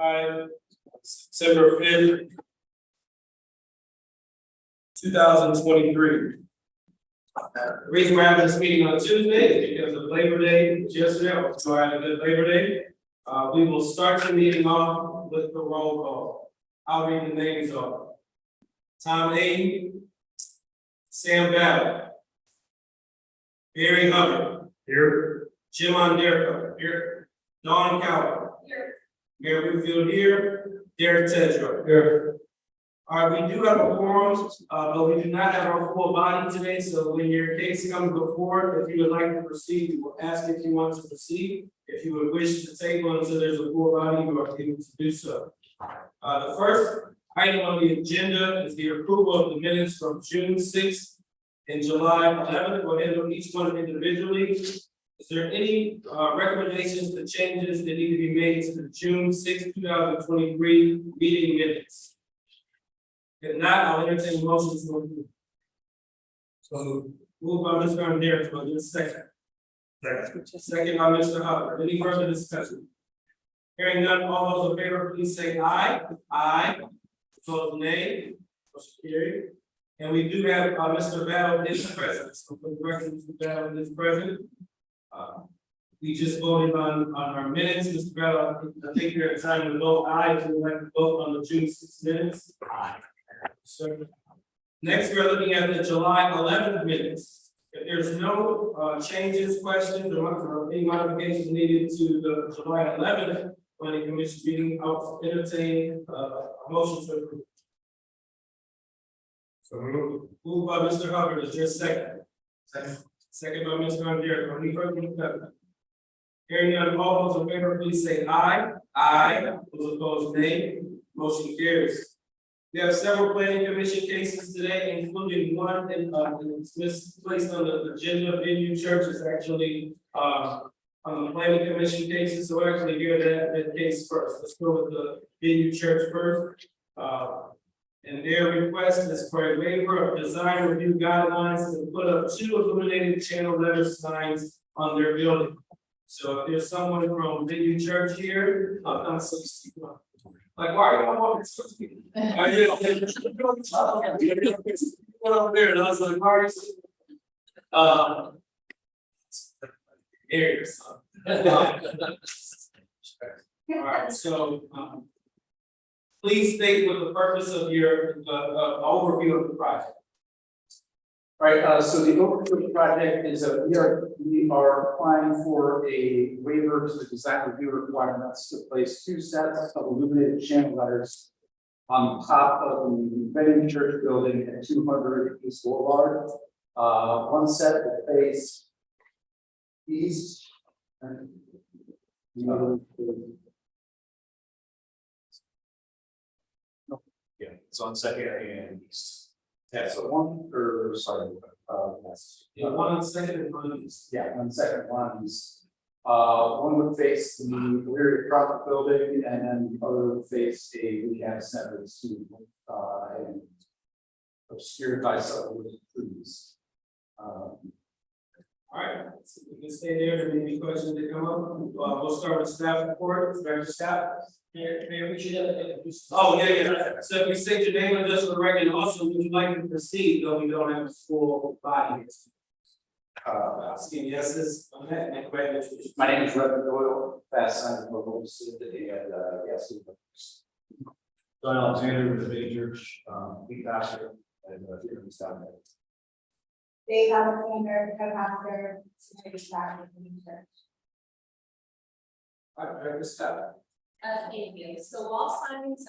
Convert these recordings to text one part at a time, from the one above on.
5, September 5th, 2023. The reason we're having this meeting on Tuesday is because of Labor Day yesterday, so I had a good Labor Day. We will start the meeting off with the roll call. I'll read the names off. Tom A. Sam Battle. Barry Hubbard. Here. Jim Onderco. Here. Dawn Calvin. Here. Mayor Whitfield here. Derek Tedrow. Here. All right, we do have a quorum, but we do not have our full body today. So when your case comes before, if you would like to proceed, we will ask if you want to proceed. If you would wish to table until there's a full body, you are able to do so. The first item on the agenda is the approval of the minutes from June 6th and July 11th. We'll handle each one individually. Is there any recommendations to changes that need to be made to the June 6th, 2023 meeting minutes? If not, I'll entertain a motion to approve. So moved by Mr. Underhill, for this second. Second by Mr. Hubbard. Any further discussion? Hearing none, all those in favor, please say aye. Aye. Opposed, nay. Motion carried. And we do have Mr. Battle is present. So for the record, Mr. Battle is present. We just voted on our minutes, Mr. Battle. I think you're entitled to vote aye if you would like to vote on the June 6th minutes. Aye. So next, we're looking at the July 11th minutes. If there's no changes, questions, or any modifications needed to the July 11th planning commission meeting, I'll entertain a motion to approve. So moved by Mr. Hubbard. Is there a second? Second by Mr. Underhill. Any further discussion? Hearing none, all those in favor, please say aye. Aye. Those opposed, nay. Motion carries. We have several planning commission cases today, including one that's placed on the agenda. Venue Church is actually on the planning commission cases. So we'll actually hear that case first. Let's go with the Venue Church first. And their request is for a waiver of design review guidelines to put up 2 illuminated channel letter signs on their building. So if there's someone from Venue Church here, I'm 61. Like, why are you walking to me? I did. Over there, and I was like, why are you? Here, son. All right, so please state what the purpose of your overview of the project. All right, so the overview of the project is that we are applying for a waiver to the design review requirements to place 2 sets of illuminated channel letters on top of the Venue Church building at 200 East Boulevard. One set will face east, and the other. Yeah, it's on Second and East. Yeah, so one, or sorry, yes. Yeah, one on Second and one east. Yeah, one second, one is, one would face the rear profit building, and then the other would face a rehab center to, and obscured by some of the trees. All right, so we can stay there. If there are any questions that come up, we'll start with staff report. Director Staff. Mayor, we should have. Oh, yeah. So if you state your name and just for the record, and also would you like to proceed, though we don't have a full body? Asking yeses on that, and go ahead and introduce. My name is Reverend Doyle, fast sign of local city, and yes. John Alexander with the Venue Church, lead pastor, and here in South Bay. Dave Alexander, co-pastor, security staff at the church. All right, Director Staff. Thank you. So wall signs,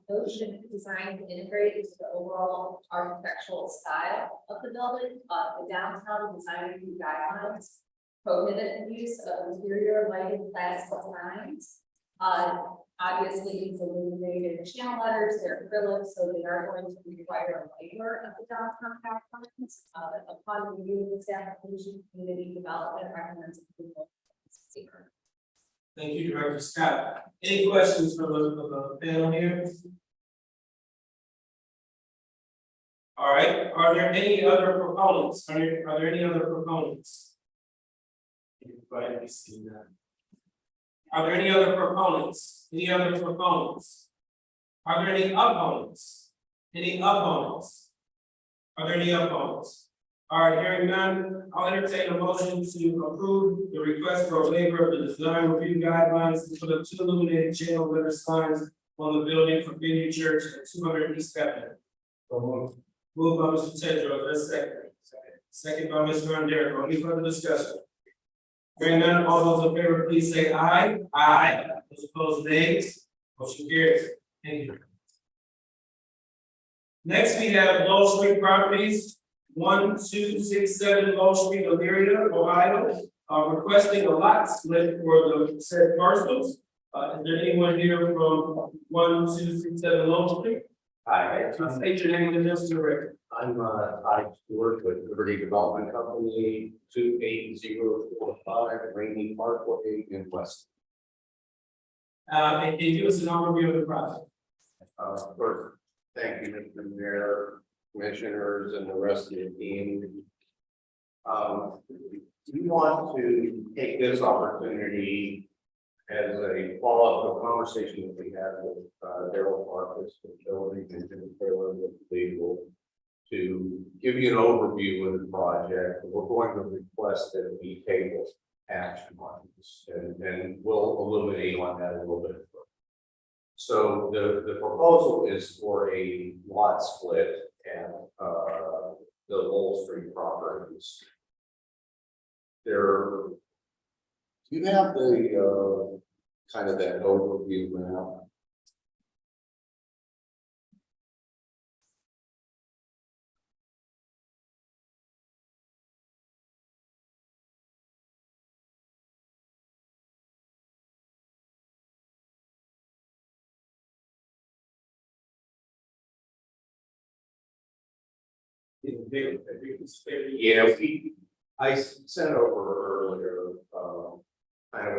those should be designed to integrate into the overall architectural style of the building. The downtown design review guidelines prohibit the use of interior lighting plastic signs. Obviously, these illuminated channel letters, they're acrylic, so they are going to require a waiver of the downtown guidelines. Upon review of this application, community development recommends approval. Thank you, Director Scott. Any questions from the panel here? All right, are there any other proponents? Are there any other proponents? Go ahead and see that. Are there any other proponents? Any other proponents? Are there any opponents? Any opponents? Are there any opponents? All right, hearing none, I'll entertain a motion to approve the request for a waiver of the design review guidelines for the 2 illuminated channel letter signs on the building for Vineyard Church at 200 East Avenue. Moved by Mr. Tedros, that's second. Second by Mr. Rondero. Any further discussion? Hearing none, all those in favor, please say aye. Aye. Those opposed, nay. Motion carries. Thank you. Next, we have Lowell Street Properties, 1267 Lowell Street, Elyria, Ohio, requesting a lot split for the said parcels. Is there anyone here from 1267 Lowell Street? Hi, State your name and address to the record. I'm Ty Stewart with Liberty Development Company, 28045 Rainy Parkway in West. And can you give us an overview of the project? First, thank you, Mr. Mayor, commissioners, and the rest of the team. We want to take this opportunity as a follow-up to a conversation that we had with Daryl Farkas, the building and Jim Taylor with legal, to give you an overview of the project. We're going to request that we table action on this, and we'll illuminate on that a little bit further. So the proposal is for a lot split at the Lowell Street properties. There, do you have the kind of that overview now? Yeah, I sent over earlier, kind of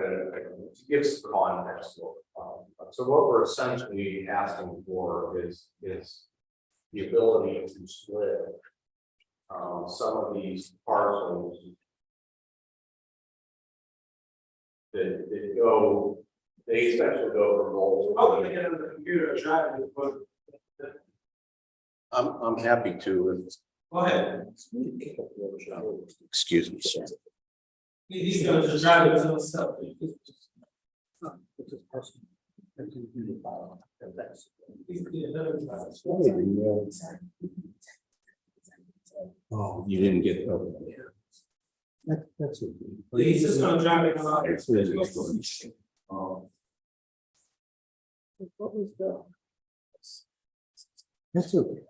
to give some context. So what we're essentially asking for is the ability to split some of these parcels that go, they essentially go from Lowell. Oh, they get on the computer, try to put. I'm happy to. Go ahead. Excuse me, sir. He's gonna just drive it to himself. Oh, you didn't get. That's okay. He's just gonna drive it out. What was that? That's okay.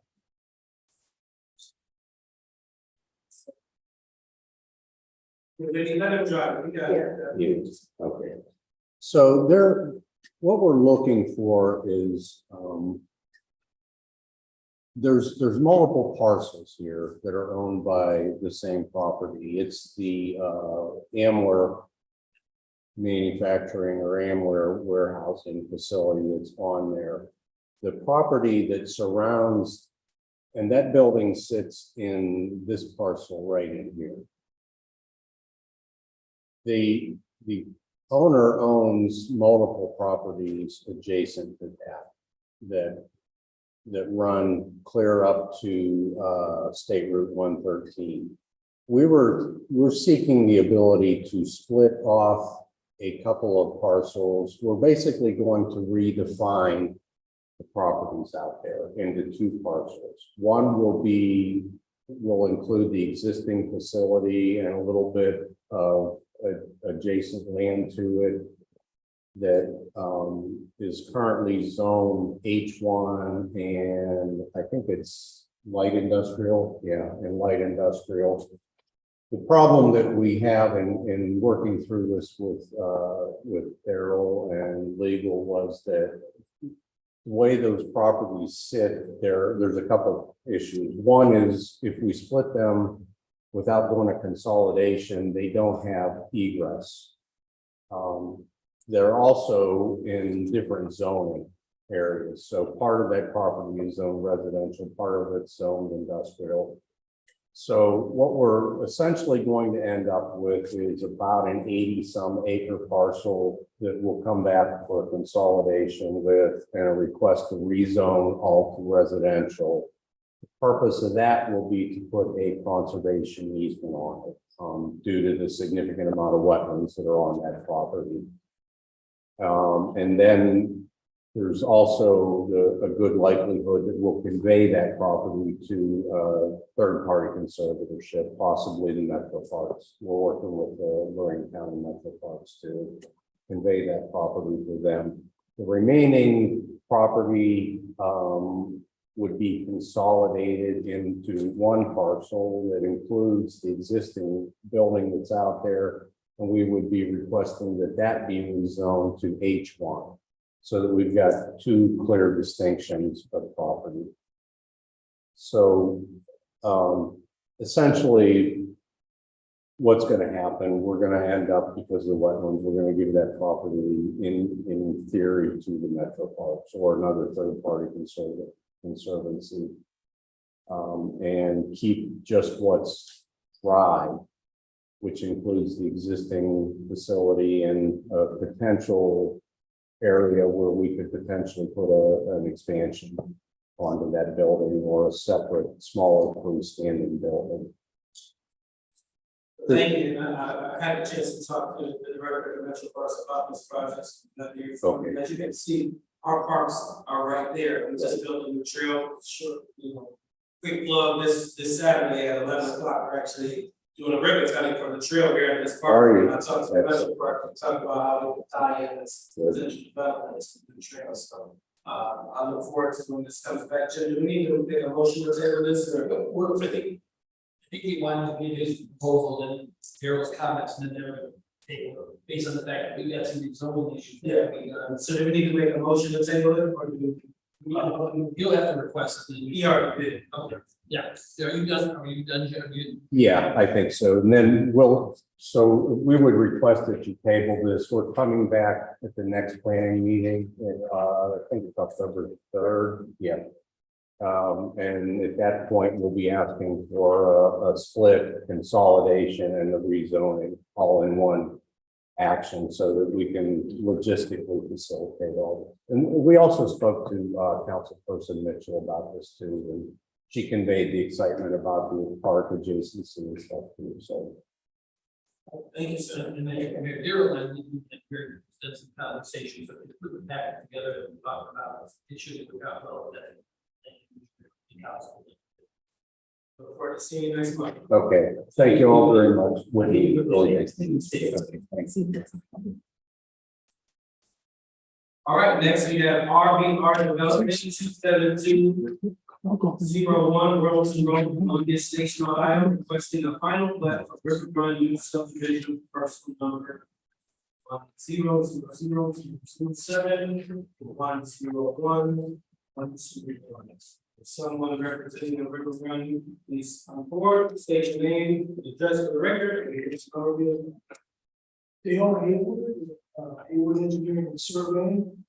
Then he let him drive, he got it. Yes, okay. So there, what we're looking for is, there's multiple parcels here that are owned by the same property. It's the Amware manufacturing or Amware warehousing facility that's on there. The property that surrounds, and that building sits in this parcel right in here. The owner owns multiple properties adjacent to that run clear up to State Route 113. We're seeking the ability to split off a couple of parcels. We're basically going to redefine the properties out there into 2 parcels. One will include the existing facility and a little bit of adjacent land to it that is currently zone H1, and I think it's light industrial. Yeah, and light industrial. The problem that we have in working through this with Daryl and legal was that the way those properties sit there's a couple issues. One is if we split them without doing a consolidation, they don't have egress. They're also in different zoning areas. So part of that property is zoned residential, part of it's zoned industrial. So what we're essentially going to end up with is about an 80-some acre parcel that will come back for consolidation with and a request to rezone all to residential. The purpose of that will be to put a conservation easement on it, due to the significant amount of wetlands that are on that property. And then there's also a good likelihood that we'll convey that property to third-party conservatorship, possibly the Metro Parks. We're working with the Lorraine County Metro Parks to convey that property to them. The remaining property would be consolidated into one parcel that includes the existing building that's out there. And we would be requesting that that be rezoned to H1. So that we've got two clear distinctions of property. So essentially, what's going to happen, we're going to end up, because of the wetlands, we're going to give that property in theory to the Metro Parks or another third-party conservancy. And keep just what's dry, which includes the existing facility and a potential area where we could potentially put an expansion onto that building or a separate, smaller freestanding building. Thank you. And I had a chance to talk to the director of Metro Parks about this project. Okay. As you can see, our parks are right there. We're just building the trail. Sure, quick plug, this Saturday at 11 o'clock, we're actually doing a ribbon cutting for the trail here at this park. And I talked to the Metro Park, we talked about how we can tie in this potential development to the trail. So I look forward to when this comes back. Jim, do we need to make a motion to table this or? I think he wanted to give his proposal, then Daryl's comments, and then they're based on the fact that we got some zoning issues. Yeah. So do we need to make a motion to table it or do You'll have to request it. we already did? Okay. Yeah. Are you done? Jim? Yeah, I think so. And then we would request that you table this. We're coming back at the next planning meeting in, I think it's October 3rd. Yeah. And at that point, we'll be asking for a split consolidation and the rezoning all in one action so that we can logistically facilitate all this. And we also spoke to Councilperson Mitchell about this too, and she conveyed the excitement about the park adjacency and stuff too. So Thank you, sir. And then Daryl and we had very extensive conversations, but we put the packet together and talk about it. It should work out well with that. Look forward to seeing you next month. okay, thank you all very much. Whitney, really nice. All right, next we have RBR Development 27201 Royalton Road on this station, Ohio, requesting a final plat for Riverfront Youth Subdivision parcel number 10007-101-131. Someone representing the Riverfront Youth, please come forward, state your name, address for the record, and your overview. Dale Haywood, Haywood Engineering and Surveying,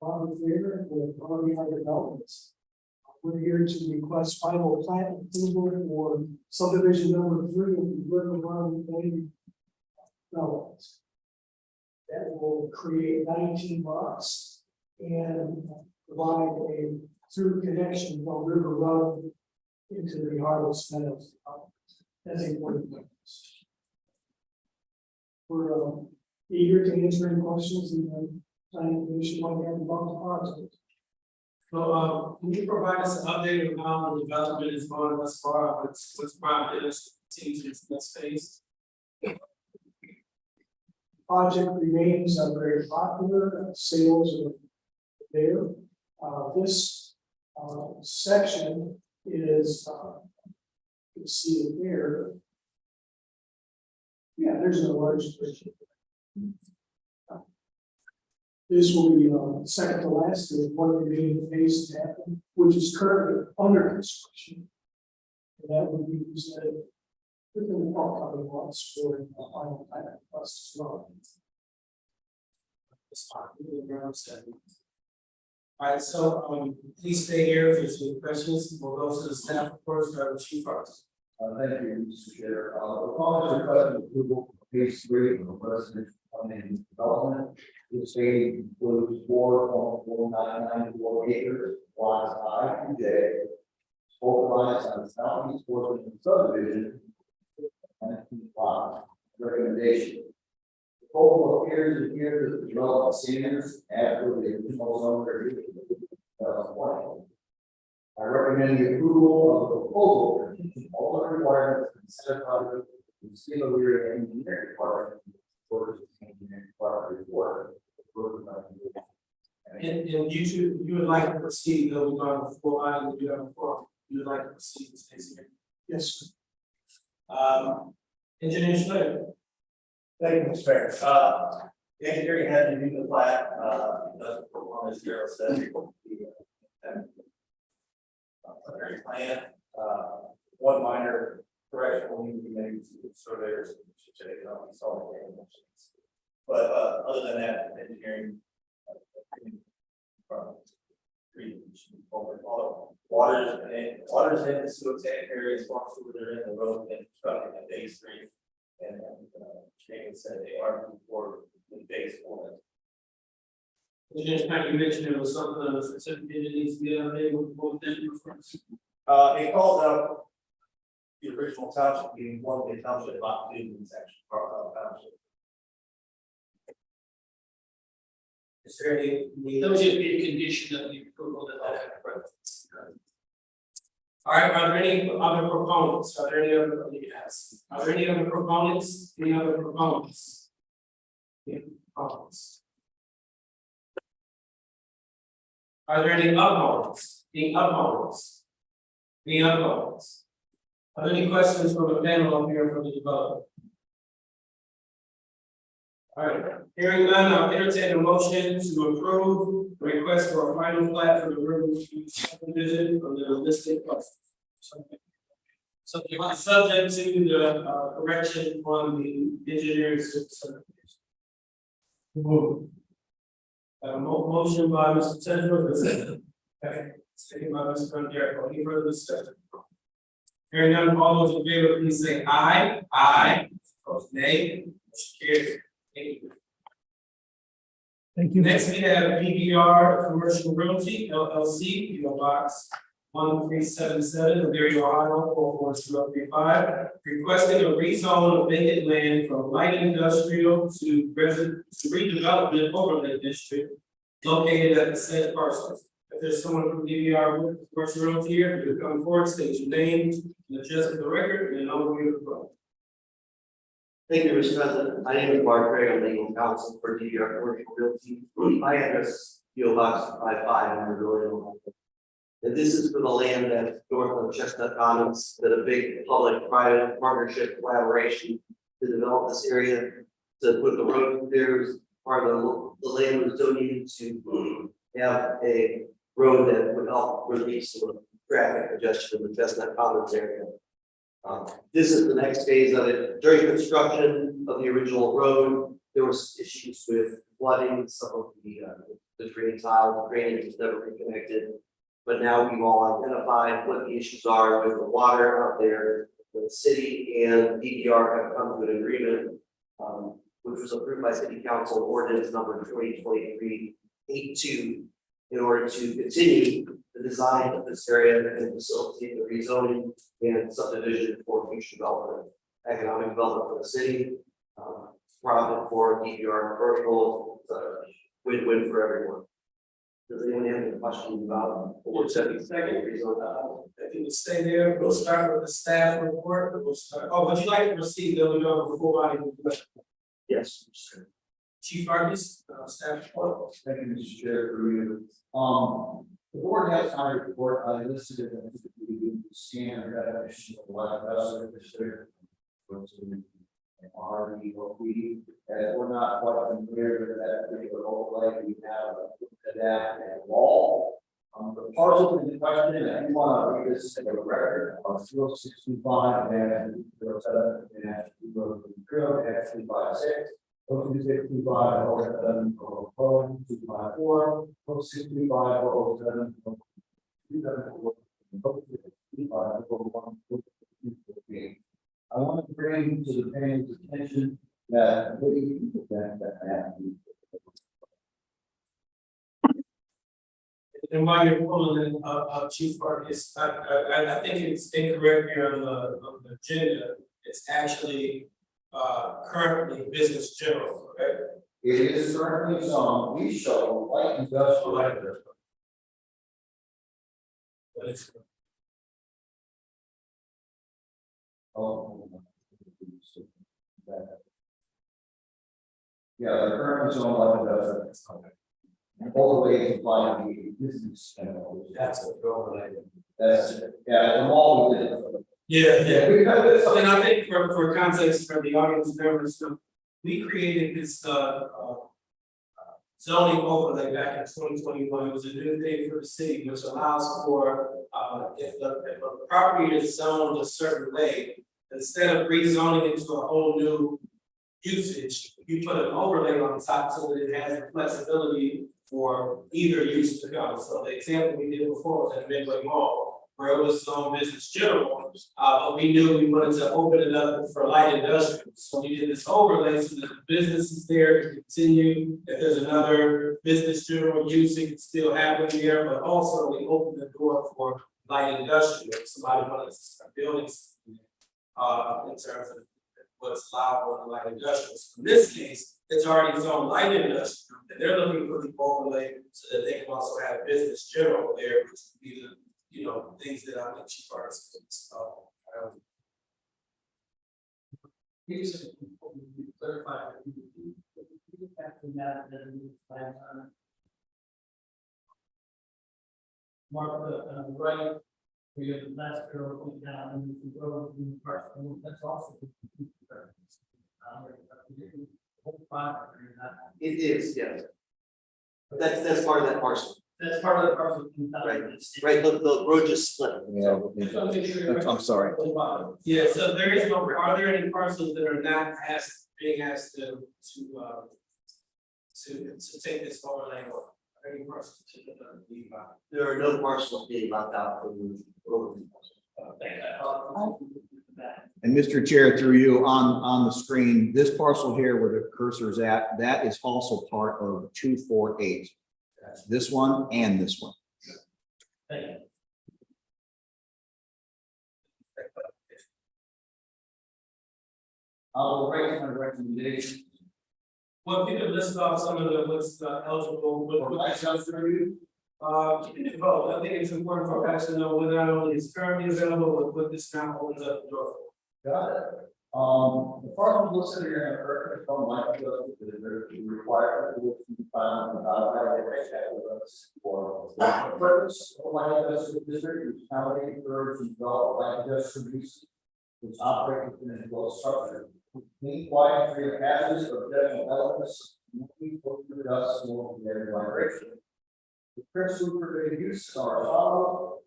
Robert Fair with RBI Developments. We're here to request final plat approval for subdivision number 3 of the Riverfront development. That will create 19 lots and provide a through connection from River Road into the Harvest Meadows. That's important. We're eager to answer any questions and planning commission might have about the project. So, can you provide us an update on how the development is going thus far? What's prompted us to continue to this next phase? Project remains very popular. Sales are there. This section is you can see it there. Yeah, there's no large bridge. This will be second to last. There's one remaining phase to happen, which is currently under construction. And that would be presented within the upcoming months for final plan plus as well. All right, so please stay here if there's any questions. We'll go to the staff first, our chief artist. Thank you, Mr. Chair. The following requesting approval of phase 3 of the residential planning development. This phase includes 4.4994 acres, lots I and J. Localized on the southeast portion of the subdivision. And lot recommendation. The proposal appears to adhere to the development standards after the original zone review. I recommend the approval of the proposal, all the requirements considered under the single area engineering department. For the engineering department report. And you two, you would like to proceed, though, we're going before I would do that before, you would like to proceed, Stacy. Yes, Engineer Slater. Thank you, Mr. Mayor. The engineering had to do the plat, that's what as Darryl said. Very plan, one minor correction will need to be made to the surveyors, should take it on the solid dimensions. But, other than that, engineering. Waters in the sewer tank areas, water sewer, they're in the road and constructing at phase 3. And, Shane said they are for in phase 4. Engineer Slater, you mentioned there was something specific that needs to be updated with both them reference. It calls out the original township being one of the township lot 2 is actually part of the township. Is there any? That was just be a condition of the approval that. All right, are there any other proponents? Are there any other, yes, are there any other proponents? Any other proponents? Any proponents? Are there any opponents? Any opponents? Any opponents? Are there any questions from the panel up here from the developer? All right, hearing none, I'll entertain a motion to approve the request for a final plat for the Riverview subdivision from the listed parcels. Subject to the correction on the engineering subdivision. Move. Motion by Mr. Tedford, okay, second by Mr. Rondero. Any further discussion? Hearing none, all those in favor, please say aye. Aye. Opposed, nay. Motion carries. Thank you. thank you. Next, we have BBR Commercial Realty LLC, PO Box 1377, Ontario, Ohio 44035, requesting a rezone of vacant land from light industrial to redevelopment overlay district located at the said parcels. If there's someone from BBR Commercial Realty here, you come forward, state your name, and address of the record, and I'll read the vote. Thank you, Mr. President. My name is Mark Craig, I'm legal counsel for DVR Commercial Realty. My address is PO Box 55 in Riverview. And this is for the land that's north of Chestnut Commons, that a big public-private partnership collaboration to develop this area, to put the road there as part of the land was donated to have a road that would help release some traffic congestion in the Chestnut Commons area. This is the next phase of it. During construction of the original road, there was issues with flooding, some of the drain tile, the drainage was never reconnected. But now we've all identified what the issues are with the water out there. The city and DDR have come to an agreement, which was approved by City Council ordinance number 2023-82, in order to continue the design of this area and facilitate the rezoning and subdivision for future development, economic development for the city, profit for DVR commercial, win-win for everyone. Does anyone have any questions about or second rezone? If you would stay there, we'll start with the staff report. We'll start. Oh, would you like to proceed? Then we go before I. Yes. Chief Artist, staff report. Thank you, Mr. Chair, for you. The board has my report, I listed it as the standard definition of land vessel district. RDOP, as we're not quite familiar with that particular overlay, we have that and wall. The parcel in question, and you want to read this in the record, 065 and 07 and 0 265 07 254 065 07 274 065 I want to bring to the panel's attention that that happened. And while you're pulling it up, Chief Marcus, I think it's incorrect here on the agenda. It's actually currently business general, okay? It is currently zoned, we show light industrial. But it's Oh. Yeah, the current zone light industrial. Overlays apply to the business. that's what we're overlay. That's, yeah, the mall within it. Yeah. We have this. And I think for context for the audience members, so we created this zoning overlay back in 2021. It was a new thing for the city, which allows for if a property is zoned a certain way, instead of rezoning into a whole new usage, you put an overlay on top so that it has the flexibility for either use to go. So the example we did before was at Midway Mall, where it was zoned business general, but we knew we wanted to open it up for light industrial. So we did this overlay so that the business is there to continue. If there's another business general use, it can still happen there, but also we opened the door for light industrial. If somebody wanted to start building in terms of what's allowable in light industrial. So in this case, it's already zoned light industrial, and they're looking for the overlay so that they can also have business general there, which would be the, you know, things that I think Chief Artist thinks. Please clarify. Mark the right, we have the last arrow going down, and if you go to the first one, that's also. It is, yes. But that's part of that parcel, That's part of the parcel. right? Right, the road just split. Yeah. I'm sorry. Yeah, so there is no, are there any parcels that are not being asked to take this overlay on? Are there any parcels to leave out? There are no parcels being left out from the road. And Mr. Chair, through you on the screen, this parcel here where the cursor is at, that is also part of 248. This one and this one. Thank you. I'll raise my recommendation. Well, if you could list off some of the what's eligible, you can do both. I think it's important for us to know whether not only it's currently available, but what this now opens up the door for. Got it. The parcel listed here in the record from my required to be found about for purpose of light industrial district, which nowadays encourages and develop light industrial use, which operate within an enclosed structure. Mean wide free of gases or general elements, people through dust or air vibration. The principal permitted uses are followed.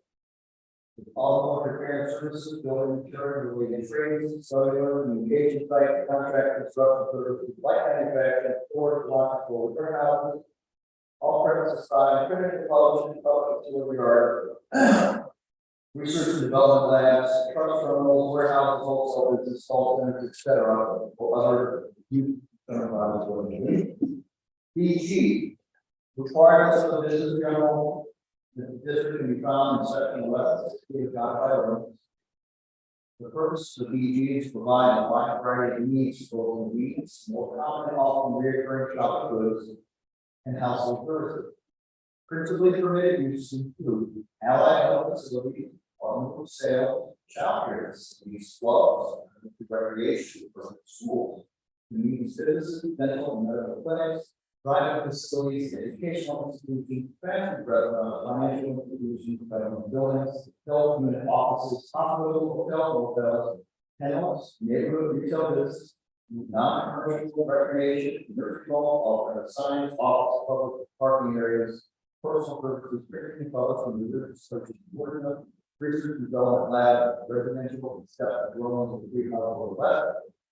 All prepared services, building, insurance, related trades, cellular, communication site, contract, construction services, light manufacturing, storage, lots, or warehouses. All premises signed, printed, published, utility yard. Research and development labs, truck terminals, warehouses, also business call centers, etc. Or other use. BG requirements of the business general. The district can be found in section 11, state of the purpose of the BG is to provide a wide variety of needs for convenience, more common and often recurring shop goods and household services. Principally permitted use include allied health facilities, automobile sales, childcare facilities, clubs, recreation for schools, community citizens, dental and medical clinics, private facilities, educational institutions, family restaurants, financial institutions, government buildings, health unit offices, hospitals, hotels, kennels, neighborhood retail business, non-commercial recreation, nursing home, alternate science, office, public parking areas, personal purposes, restricting public from users such as ordinance, research and development lab, residential, discussion, dwellings, and retail lab,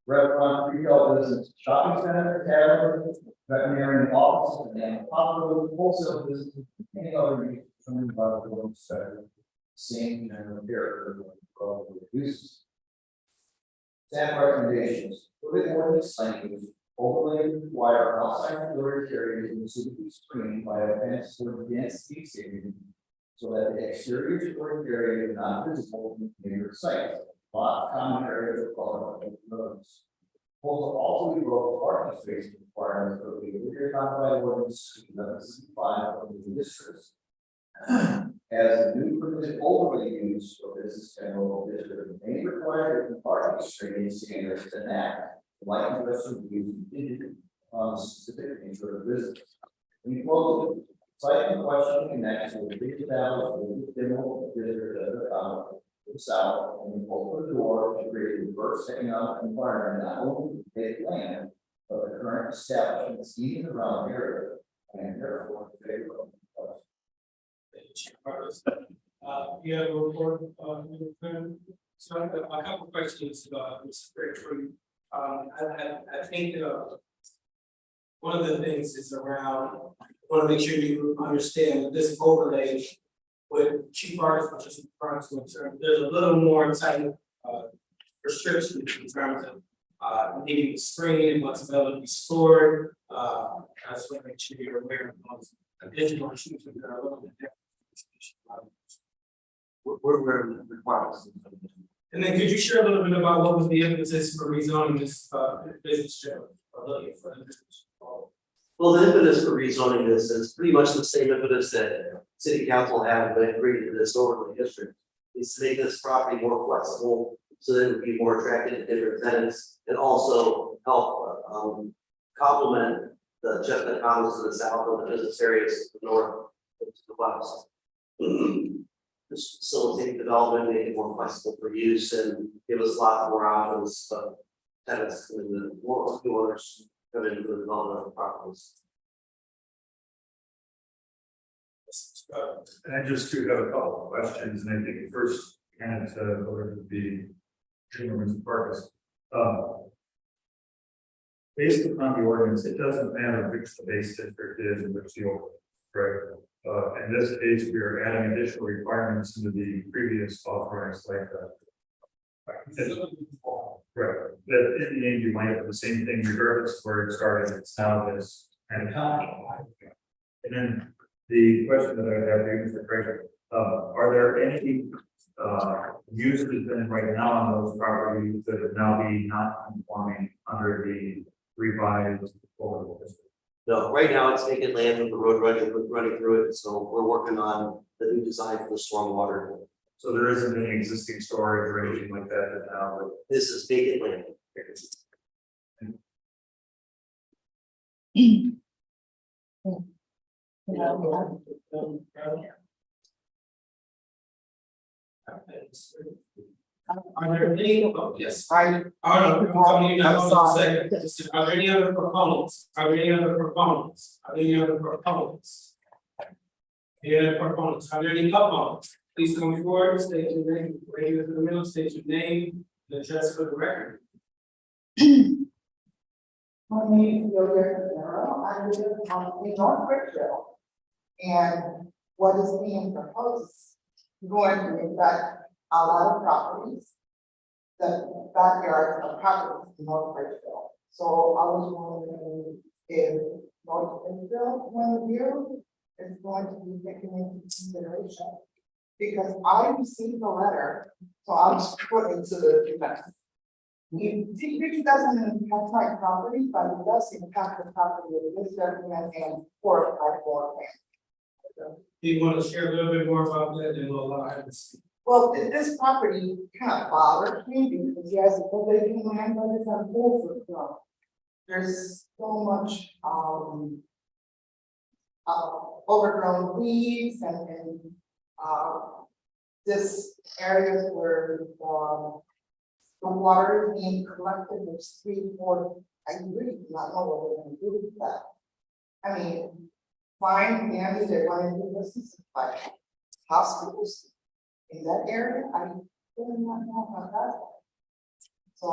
restaurant, retail business, shopping center, tavern, veterinarian office, and hospital, wholesale business, and any other use determined by the board inspector. Same general character of the uses. Staff recommendations, put in ordinance language, overlay require outside storage areas in the city screened by a fence or dense area, so that the exterior storage area is not visible from neighbor sites. Lot common areas are called roads. Proposal also rewrote parking space requirements of the rear codified ordinance 1165 of the districts. As a new permitted overlay use for business general district may require the parking screening standards to enact like investment use contingent on specific nature of business. In closing, site in question connects with the established general district of the south and open the door to create a diverse economic environment not only to take land, but the current establishments in and around the area and therefore favorable. You have a report, so I have a couple questions, Mr. Fairtree. I think, one of the things is around, I want to make sure you understand that this overlay with Chief Artist, which is there's a little more tight, restrictions in terms of, needing to screen and what's available to be stored. I just want to make sure you're aware of those additional issues that are a little bit different. We're requirements. And then could you share a little bit about what was the impetus for rezoning this business general? Or looking for the business? Well, the impetus for rezoning this is pretty much the same impetus that city council had when it created this overlay district. Is to make this property more flexible so that it would be more attractive to different tenants and also help complement the Chestnut Commons to the south and the business areas to the north and to the west. Just facilitate development, make it more flexible for use and give us a lot more options of tenants and the more owners come into the development of properties. I just do have a couple of questions, and I think first, kind of over to the Chairman's Parks. Based upon the ordinance, it doesn't matter which the base district is and which the overlay, right? In this case, we are adding additional requirements into the previous authorized like that. Right, that in the end, you might have the same thing regardless of where it started, it's now this kind of. And then the question that I have here, Mr. Craig, are there any uses then right now on those properties that would now be not conforming under the revised overlay district? No, right now it's vacant land with the road running through it, so we're working on the new design for the stormwater. So there isn't any existing storage or anything like that now. This is vacant land. Are there any, oh, yes, no, hold on a second. Are there any other proponents? Are there any other proponents? Are there any other proponents? Any other proponents? Are there any opponents? Please come forward, state your name, raise it to the middle, state your name, and address for the record. My name is Yoga Romero. I live in North Bridgeville. And what is being proposed is going to affect a lot of properties, the backyards of properties in North Bridgeville. So I was wondering if North Bridgeville, one view, is going to be taken into consideration. Because I received a letter, so I was put into the defense. It really doesn't impact my property, but it does impact the property of this gentleman and 454. Do you want to share a little bit more about that and we'll allow him to speak? Well, this property kind of bothers me because he has a vacant land, but it's on Fulford Road. There's so much overgrown weeds and this area where the water is being collected, there's 3-4. I really do not know what we're going to do with that. I mean, fine, maybe they're going to do business like hospitals in that area. I really not know about that. So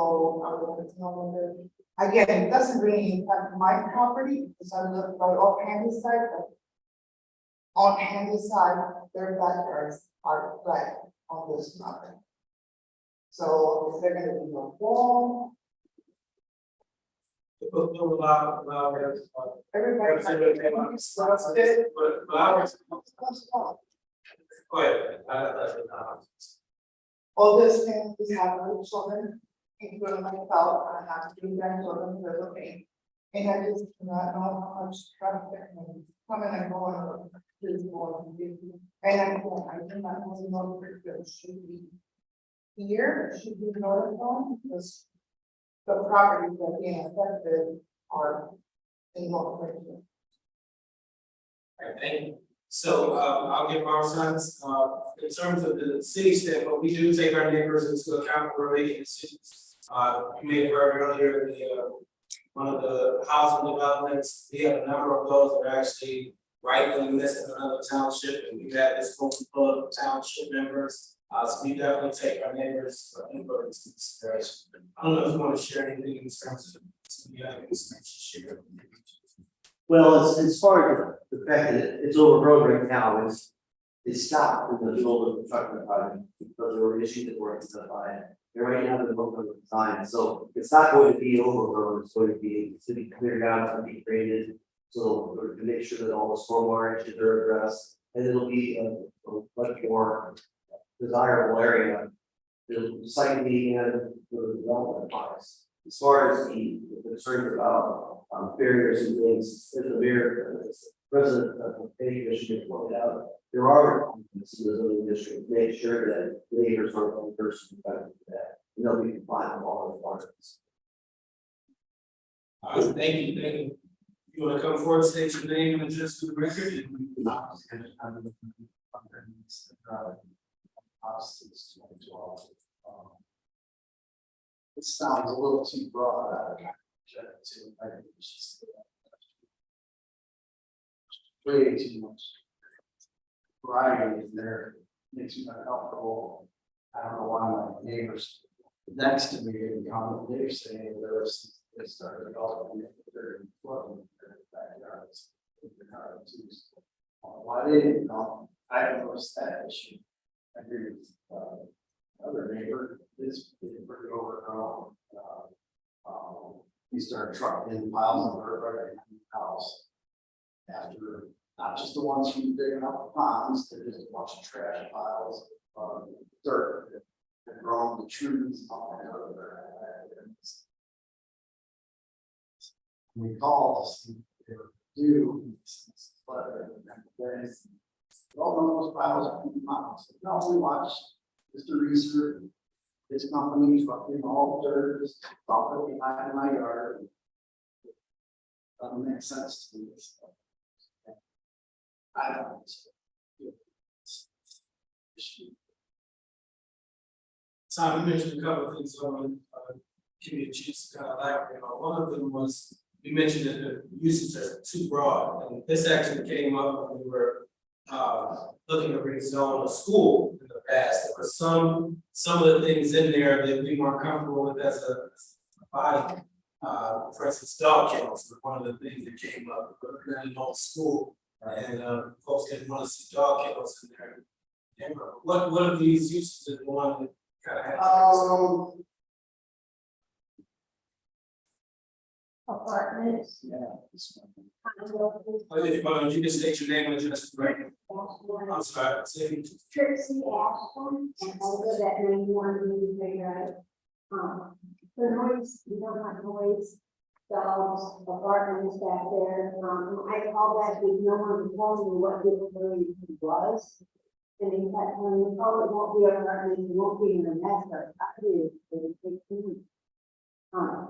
I would like to know whether, again, it doesn't really impact my property because I live right off Handy side, but on Handy side, their backyards are right on this property. So is there gonna be a wall? We'll allow, Everybody. but ours, go ahead. All this thing is happening, children, including myself, I have three grandchildren who are looking. And I just do not know how much traffic and coming and going is going. And I do not know if it should be here, it should be notified, because the properties that are being affected are in North Richmond. Alright, thank you. So, I'll give our sons, in terms of the city standpoint, we do take our neighbors into account for making decisions. You may have heard earlier, one of the housing developments, we have a number of those that are actually right in the midst of another township, and we've had this full of township members. So we definitely take our neighbors' input into consideration. I don't know if you want to share anything in terms of, share. Well, as far as the fact that it's overgrown right now, it's stopped in the middle of the construction project because there were issues that were identified. And right now, they're working on the design, so it's not going to be overgrown, it's going to be cleared out, it's going to be graded. So we're to make sure that all the stormwater issues are addressed, and it'll be a much more desirable area. The site being and the development wise. As far as the concerns about barriers and things, if the mayor, president of any commission pointed out, there are requirements in the zoning district to make sure that neighbors are one person affected with that. And they'll be compliant with all the requirements. Thank you, thank you. You want to come forward, state your name and address for the record? It sounds a little too broad. I think it's just way too much variety in there, makes me uncomfortable. I don't know why my neighbors next to me in common, they're saying there's, they started developing their flooding in their backyards. Why they didn't know, I haven't noticed that issue. I agree with other neighbor, is pretty overgrown. He started trucking in piles of dirt right in the house. After, not just the ones from digging up the ponds, they're just a bunch of trash piles, dirt that grown the trees all over there. We called to see what they were due, but there's all those piles are from the ponds. No, we watched Mr. Reeser, his company, fucking all dirt, just dump it behind my yard. Doesn't make sense to me. I don't. Tom, you mentioned a couple of things, so I'm gonna give you a chance to kind of elaborate on. One of them was, you mentioned that the uses are too broad, and this actually came up when we were looking at rezone a school in the past. There were some of the things in there that we weren't comfortable with as a body. For instance, dog kennels were one of the things that came up, we're in an old school, and folks didn't want to see dog kennels in there. And what of these uses is the one that kind of has? Apartments. Yeah. You can state your name and address, right? I'm sorry, say. Trixie Ashton, and I live at 91 Newbury Drive. The noise, you don't have noise, dogs, apartments back there. I called that because no one told me what disability it was. And in fact, when we told it won't be apartments, it won't be in the master,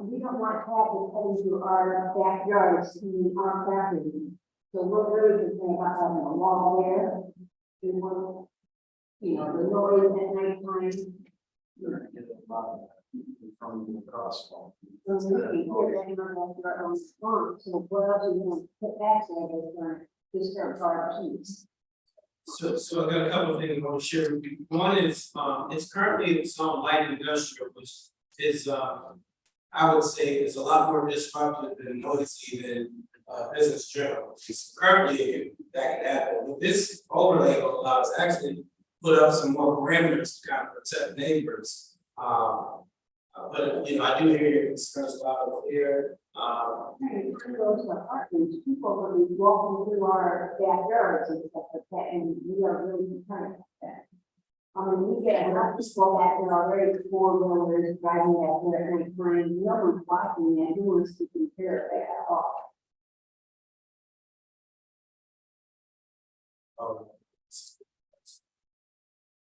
we don't want traffic heading to our backyards, to our property. So we're really concerned about having a wall there. We want, the noise at nighttime. You're gonna get a lot of people from the crosswalk. So what else are you gonna put back there that's gonna disturb our peace? So I got a couple of things I want to share with you. One is, it's currently some light industrial, which is, I would say is a lot more disruptive and noisy than business general. Currently, that can happen. What this overlay will allow us to actually put up some more parameters to kind of protect neighbors But, you know, I do hear your concerns loud and clear. And for those apartments, people will be walking through our backyards and stuff like that, and we are really concerned about that. We get a lot of people that there are already four-wheelers driving that there at night time, no one's watching that, no one's taking care of that at all.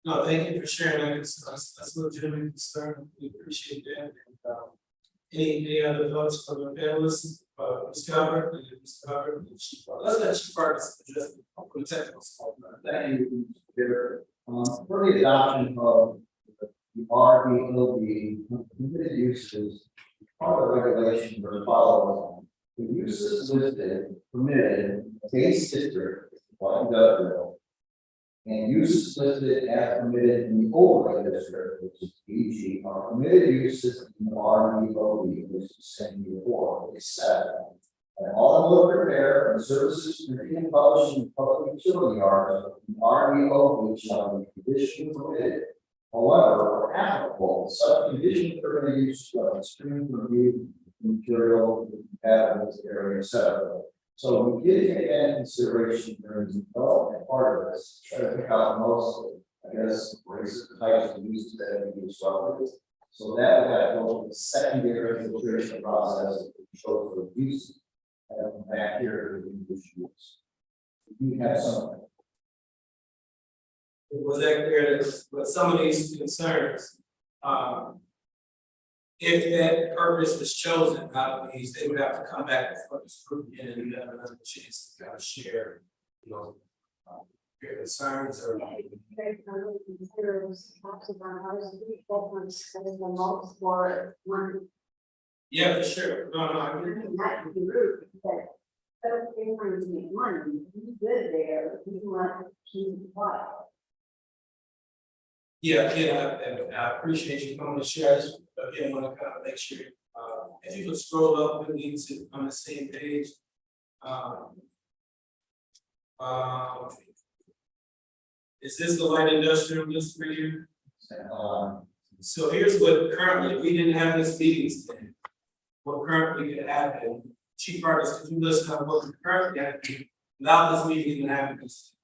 No, thank you for sharing that. That's a legitimate concern. We appreciate that. And, any other thoughts from the panelists? Ms. Calvert, Ms. Calvert, and Chief. Let's let Chief Parks address the technical stuff. Thank you, Mr. Chair. For the adoption of the RBOB permitted uses, part of the regulation or follows. The uses listed permitted in base district, like industrial, and uses listed as permitted in the overlay district, which is PG, are permitted uses in the RBOB, which is same before, except and automotive repair and services printing and publishing in public utility yards of the RBOB shall be conditionally permitted. However, where applicable, such condition permitted use of extreme review material, cabinets, area, etc. So we did take that into consideration during the development part of this, try to pick out most, I guess, races, types of uses that we disrupted. So that we got to go to the secondary filtration process to control for use. And back here to the issues. You have something. Was that clear that with some of these concerns, if that purpose was chosen out of these, they would have to come back before this group and you have another chance to kind of share, you know, your concerns or. Yeah, for sure. No, I agree. Not to be rude, but they're trying to make money, he's good there, he's not, he's quiet. Yeah, and I appreciate you coming to share. I just again want to kind of make sure, if you could scroll up, we need to on the same page. Is this the light industrial list for you? So here's what currently, we didn't have this meeting today. What currently could happen, Chief Artist, could you list out what currently happening without this meeting and having this?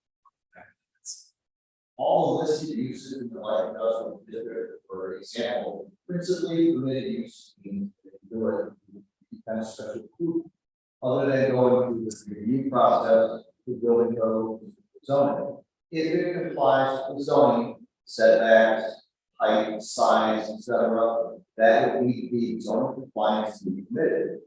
All listed uses in the light industrial district, for example, principally permitted use in the kind of special group. Other than going through this review process, the building code zoning. If it complies with zoning, setbacks, height, size, etc., that would need to be zoning compliance to be permitted.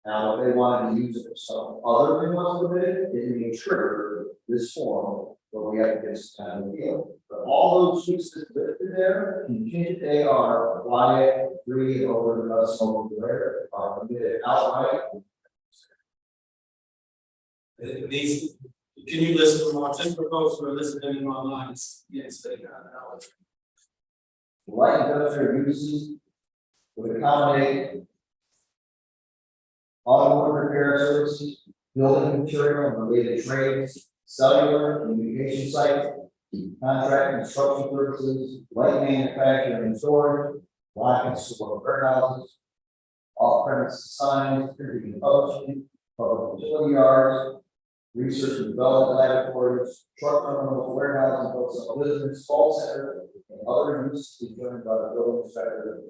Now, if they wanted to use it for some other than what's permitted, it may trigger this form, but we have to get this kind of deal. But all those uses listed there, contingent they are quiet, free, over the smoke, whatever, are permitted outright. It needs, can you list them all, just for folks who are listening in online, yes, they got knowledge. Light industrial uses would accommodate automotive repair services, building material and related trades, cellular communication sites, contract construction services, light manufacturing and storage, lock and store warehouses, off-premise signs, printing and publishing, public utility yards, research and development laboratories, truck terminals, warehouses, wholesale business, call center, and other uses determined by the building inspector.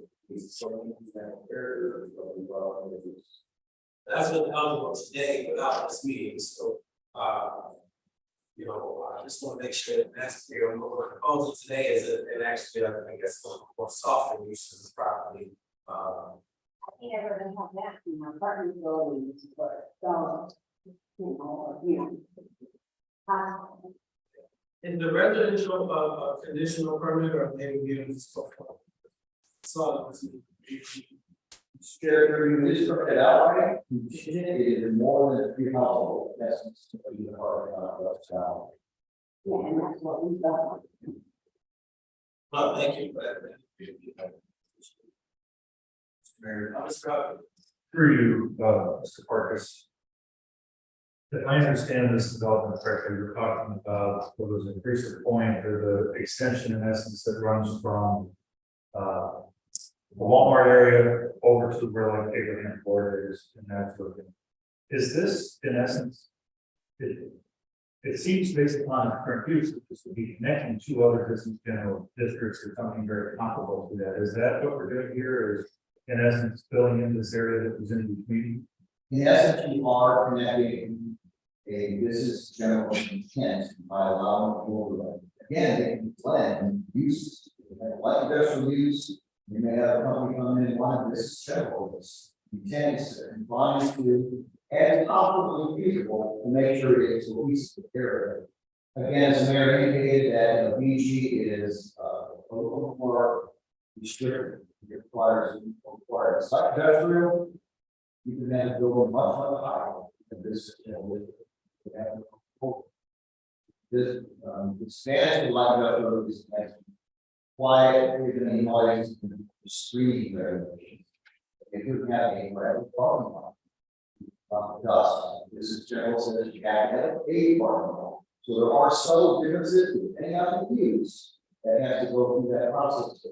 That's what eligible today without this meeting, so, you know, I just want to make sure that that's clear. And what we're proposing today is that it actually, I guess, a little more softer use of this property. I think everyone have that in our apartment buildings, but, so, you know. Is the residential, conditional permit or maybe units? So. Share is permitted outright, contingent, it is more than 3 households, that's the apartment now. Yeah, and that's what we've done. Well, thank you for that. Mayor, I'm just proud. through you, Mr. Parkus. If I understand this development correctly, you're talking about what was increased point or the extension in essence that runs from the Walmart area over to where like Abraham Ford is and that sort of thing. Is this in essence, it seems based upon current use, which is to be connecting two other business general districts or something very comparable to that. Is that what we're doing here, or is in essence filling in this area that was in between? In essence, you are connecting a business general intent by allowing for, again, they can blend uses. You have light industrial use, you may have a company come in and want business general use. Intent is to combine to as possibly feasible to make sure it's a least area. Again, as the mayor indicated, that BG is a little more restricted. It requires light industrial. You can then build a much higher than this, this expansion light industrial is next. Why we're going to noise street variations. If you have a private parking lot. Dust. This is general says you have to have a parking lot. So there are subtle differences depending on the use that has to go through that process.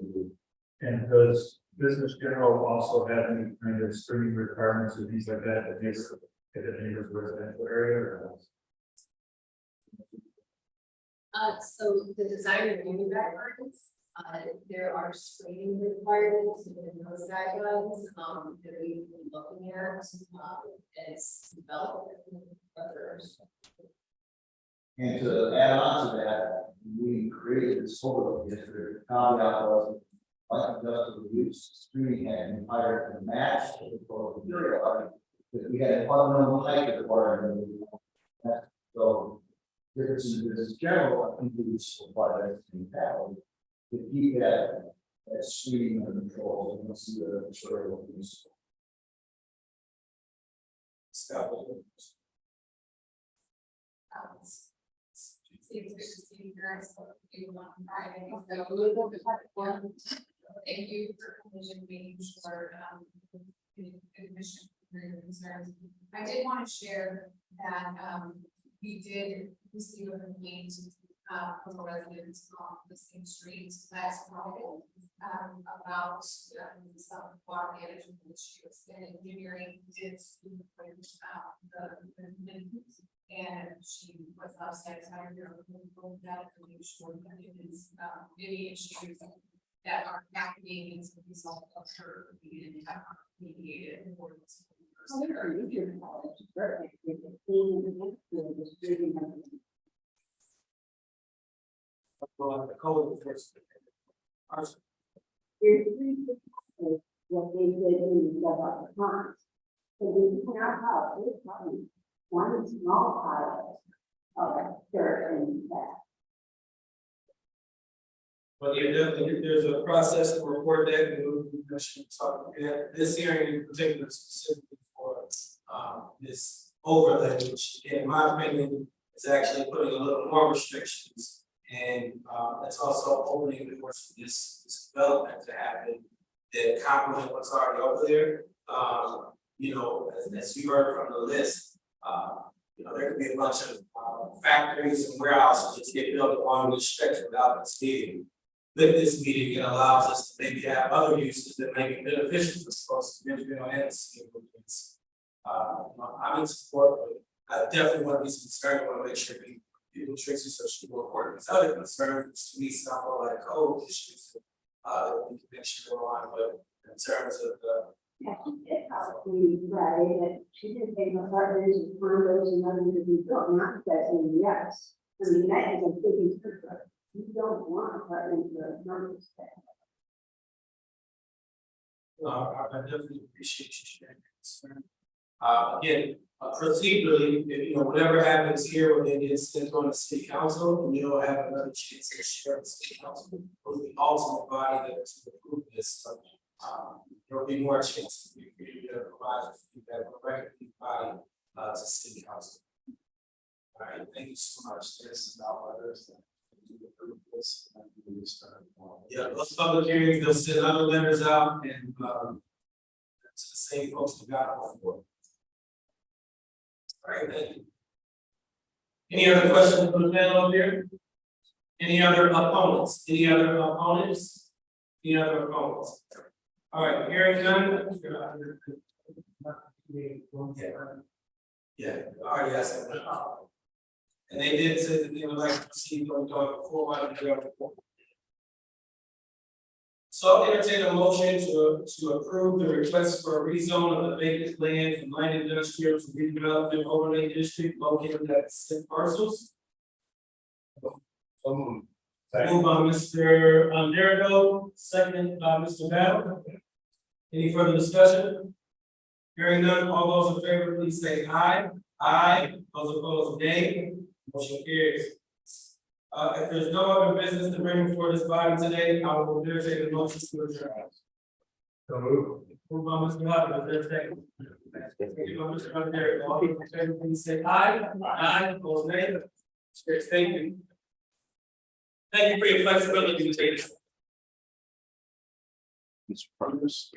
And does business general also have any kind of screening requirements or things like that that makes it a neighbor's residential area? Or So the design review guidelines, there are screening requirements within those guidelines, that we've been looking at, as developed others. And to add on to that, we created this overlay district. Caveat was like industrial use, screening had been hired to match the proposed material. If we had a fundamental height requirement, so difference in business general, I think we should apply that to that. To keep that screening under control, and we'll see the material use. Seems good to see you guys. Thank you for commission being for commission concerns. I did want to share that we did receive a complaint from a resident on the same street last Friday about some water management issues, and engineering did speak and she was upset. I don't that any issues that are happening as a result of her being mediated or the code enforcement. What they did in the pond. So we cannot have this one, one small pile of dirt and that. But yeah, definitely, there's a process to report that, and we should talk, this hearing in particular specifically for this overlay, which in my opinion is actually putting a little more restrictions. And it's also opening the doors for this development to happen that complement what's already over there. You know, as you heard from the list, you know, there could be a bunch of factories and warehouses just get built along this stretch without this meeting. With this meeting, it allows us to maybe have other uses that may be beneficial for folks, you know, and I'm in support, but I definitely want to be concerned. I want to make sure people Tracy so she will report these other concerns to me sound more like code issues. That we can make sure we're on, but in terms of the Yeah, she did probably right, that she didn't take my partners and condos and nothing to be built, not that saying yes. I mean, that is a big issue. You don't want apartments for numbers. I definitely appreciate you sharing that concern. Again, procedurally, if, you know, whatever happens here, when it gets sent on the city council, and you'll have another chance to share with the city council, with the ultimate body that to approve this. So, there will be more chances for you to provide feedback directly body to city council. All right, thank you so much. There's about others. Yeah, those public hearings, they'll send other letters out and to the same folks who got it before. All right, thank you. Any other questions from the panel up here? Any other opponents? Any other opponents? Any other opponents? All right, hearing none. Yeah, already asked them. And they did say that they would like to proceed on talk before I do that report. So I'll entertain a motion to approve the request for a rezone of the vacant land from light industrial to redevelopment overlay district located at 6 parcels. Moved by Mr. Miracle, second by Mr. Bell. Any further discussion? Hearing none, all those in favor, please say aye. Aye. Those opposed, nay. Motion carries. If there's no other business to bring before this body today, I will entertain a motion to adjourn. So move. Moved by Mr. Hopper, is there a second? Second by Mr. Hunter, all those in favor, please say aye. Aye. Opposed, nay. Thank you. Thank you for your flexibility today. Mr. Purvis.